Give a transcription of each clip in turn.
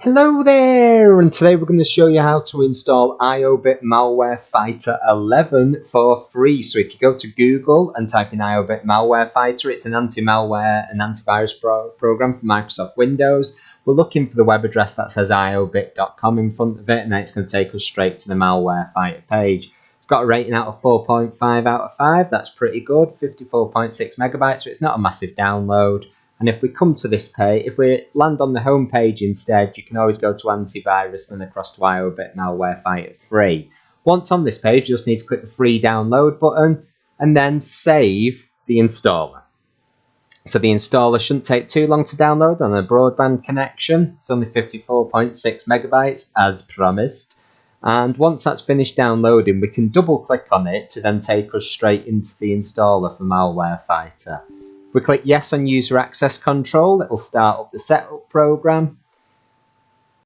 Hello there, and today we're going to show you how to install iobit Malware Fighter 11 for free. So if you go to Google and type in iobit Malware Fighter, it's an anti-malware and antivirus program for Microsoft Windows. We're looking for the web address that says iobit.com in front of it, and then it's going to take us straight to the Malware Fighter page. It's got a rating out of 4.5 out of 5. That's pretty good, 54.6 megabytes, so it's not a massive download. And if we come to this page, if we land on the home page instead, you can always go to antivirus and across to iobit Malware Fighter free. Once on this page, you just need to click the free download button and then save the installer. So the installer shouldn't take too long to download on a broadband connection. It's only 54.6 megabytes as promised. And once that's finished downloading, we can double click on it to then take us straight into the installer for Malware Fighter. If we click yes on user access control, it will start up the setup program.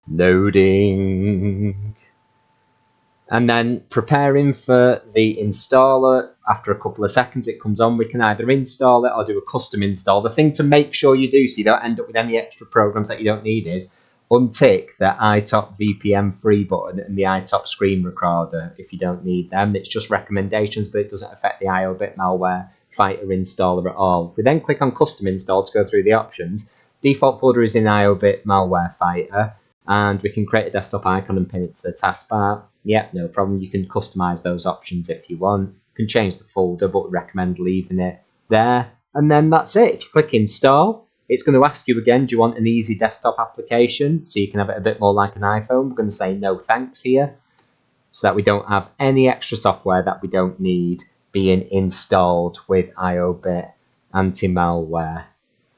Loading. And then preparing for the installer. After a couple of seconds it comes on, we can either install it or do a custom install. The thing to make sure you do so you don't end up with any extra programs that you don't need is untick the iTop VPN free button and the iTop screen recorder if you don't need them. It's just recommendations, but it doesn't affect the iobit Malware Fighter installer at all. If we then click on custom install to go through the options, default folder is in iobit Malware Fighter, and we can create a desktop icon and pin it to the taskbar. Yep, no problem. You can customize those options if you want. You can change the folder, but we recommend leaving it there. And then that's it. If you click install, it's going to ask you again, do you want an easy desktop application so you can have it a bit more like an iPhone? We're going to say no thanks here, so that we don't have any extra software that we don't need being installed with iobit anti-malware.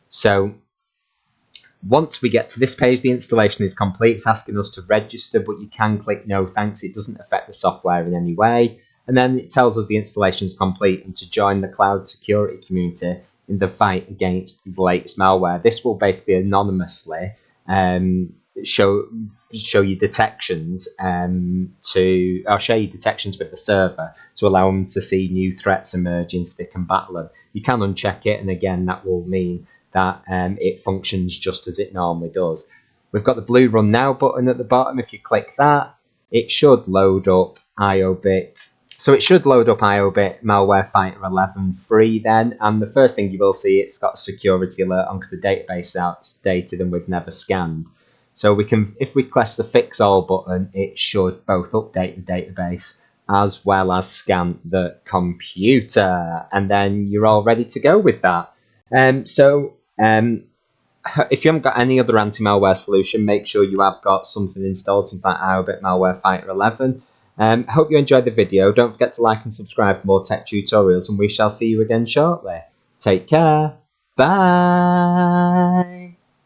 So once we get to this page, the installation is complete. It's asking us to register, but you can click no thanks. It doesn't affect the software in any way. And then it tells us the installation is complete and to join the cloud security community in the fight against the latest malware. This will basically anonymously show you detections I'll show you detections with the server to allow them to see new threats emerging so they can battle them. You can uncheck it, and again that will mean that it functions just as it normally does. We've got the blue run now button at the bottom. If you click that, it should load up iobit. So it should load up iobit Malware Fighter 11 free then, and the first thing you will see, it's got a security alert on because the database is outdated and we've never scanned. So we can, if we press the fix all button, it should both update the database as well as scan the computer, and then you're all ready to go with that. If you haven't got any other anti-malware solution, make sure you have got something installed, something like iobit Malware Fighter 11. Hope you enjoyed the video. Don't forget to like and subscribe for more tech tutorials, and we shall see you again shortly. Take care. Bye.